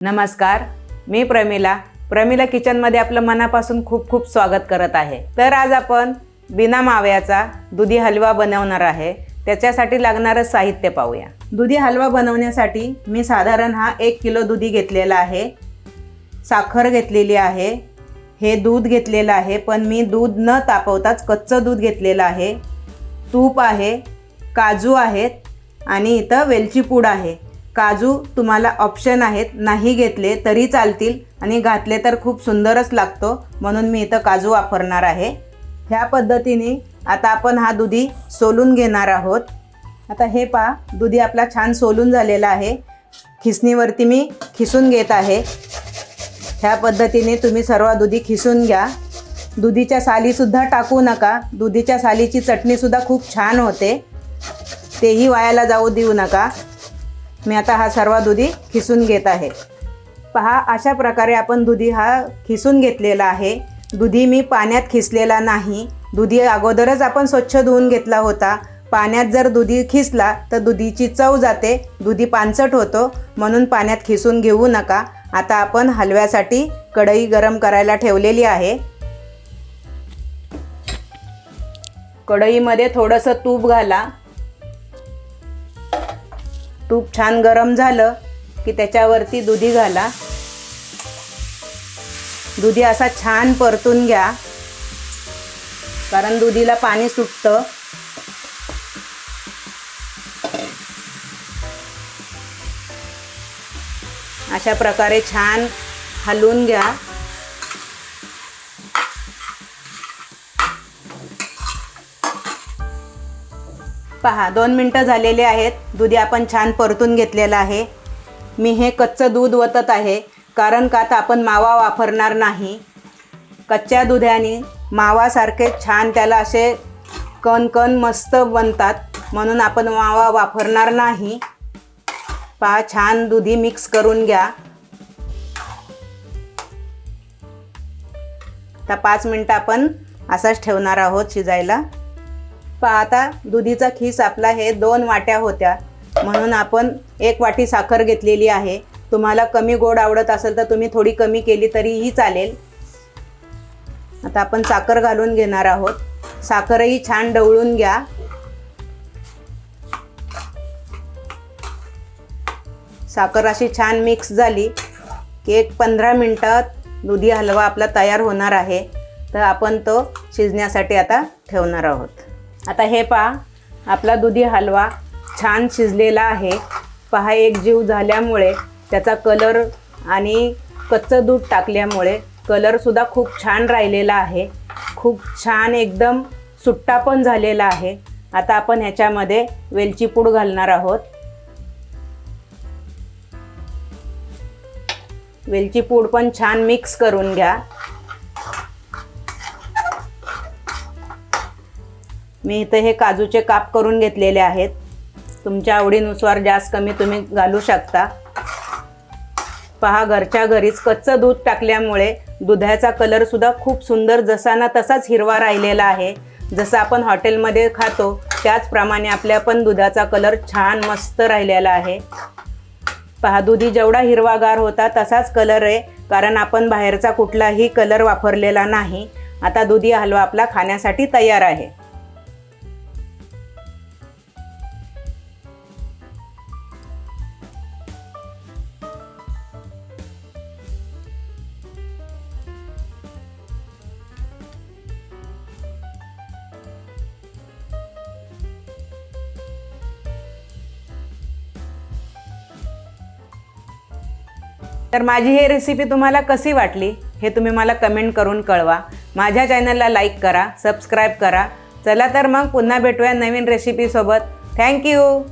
नमस्कार, मी प्रमिला किचनमध्ये आपलं मनापासून खूप खूप स्वागत करत आहे। तर आज आपण बिना माव्याचा दुधी हलवा बनवणार आहे। त्याच्यासाठी लागणारे साहित्य पाहूया। दुधी हलवा बनवण्यासाठी मी साधारण 1 किलो दुधी घेतलेला आहे, साखर घेतलेली आहे, हे दूध घेतलेलं आहे, पण मी दूध न तापवताच कच्चं दूध घेतलेलं आहे, तूप आहे, काजू आहेत आणि इथं वेलची पूड आहे। काजू तुम्हाला ऑप्शन आहेत, नाही घेतले तरी चालतील आणि घातले तर खूप सुंदरच लागतो, म्हणून मी इथं काजू वापरणार आहे। ह्या पद्धतीने आता आपण हा दुधी सोलून घेणार आहोत। आता हे पहा, दुधी आपला छान सोलून झालेला आहे। खिसणीवरती मी खिसून घेत आहे। ह्या पद्धतीने तुम्ही सर्व दुधी खिसून घ्या। दुधीच्या सालीसुद्धा टाकू नका, दुधीच्या सालीची चटणीसुद्धा खूप छान होते, तेही वायाला जाऊ देऊ नका। मी आता हा सर्व दुधी खिसून घेत आहे। पहा, अशा प्रकारे आपण दुधी हा खिसून घेतलेला आहे। दुधी मी पाण्यात खिसलेला नाही, दुधी अगोदरच आपण स्वच्छ धुवून घेतला होता। पाण्यात जर दुधी खिसला तर दुधीची चव जाते, दुधी पांचट होतो, म्हणून पाण्यात खिसून घेऊ नका। आता आपण हलव्यासाठी कढई गरम करायला ठेवलेली आहे। कढईमध्ये थोडंसं तूप घाला। तूप छान गरम झालं की त्याच्यावरती दुधी घाला। दुधी असा छान परतून घ्या, कारण दुधीला पाणी सुटतं। अशा प्रकारे छान हलवून घ्या। पहा, 2 मिनिटं झालेले आहेत। दुधी आपण छान परतून घेतलेलं आहे। मी हे कच्चं दूध ओतत आहे, कारण का तर आपण मावा वापरणार नाही। कच्च्या दुधाने मावासारखे छान त्याला असे कण मस्त बनतात, म्हणून आपण मावा वापरणार नाही। पहा, छान दुधी मिक्स करून घ्या। आता 5 मिनिटं आपण असाच ठेवणार आहोत शिजायला। पहा, आता दुधीचा खीस आपला हे 2 वाट्या होत्या, म्हणून आपण 1 वाटी साखर घेतलेली आहे। तुम्हाला कमी गोड आवडत असेल तर तुम्ही थोडी कमी केली तरीही चालेल। आता आपण साखर घालून घेणार आहोत। साखरही छान ढवळून घ्या। साखर अशी छान मिक्स झाली की 15 मिनिटात दुधी हलवा आपला तयार होणार आहे। तर आपण तो शिजण्यासाठी आता ठेवणार आहोत। आता हे पहा, आपला दुधी हलवा छान शिजलेला आहे। पहा, एकजीव झाल्यामुळे त्याचा कलर आणि कच्चं दूध टाकल्यामुळे कलरसुद्धा खूप छान राहिलेला आहे। खूप छान एकदम सुट्टा पण झालेला आहे। आता आपण ह्याच्यामध्ये वेलची पूड घालणार आहोत। वेलची पूड पण छान मिक्स करून घ्या। मी इथे हे काजूचे काप करून घेतलेले आहेत, तुमच्या आवडीनुसार जास्त कमी तुम्ही घालू शकता। पहा, घरच्या घरीच कच्चं दूध टाकल्यामुळे दुधाचा कलर सुद्धा खूप सुंदर जसा ना तसाच हिरवा राहिलेला आहे। जसं आपण हॉटेलमध्ये खातो त्याचप्रमाणे आपल्या पण दुधाचा कलर छान मस्त राहिलेला आहे। पहा, दुधी जेवढा हिरवागार होता तसाच कलर आहे, कारण आपण बाहेरचा कुठलाही कलर वापरलेला नाही। आता दुधी हलवा आपला खाण्यासाठी तयार आहे। तर माझी ही रेसिपी तुम्हाला कशी वाटली हे तुम्ही मला कमेंट करून कळवा। माझ्या चॅनलला लाईक करा, सबस्क्राईब करा। चला तर मग पुन्हा भेटूया नवीन रेसिपीसोबत। थँक्यू।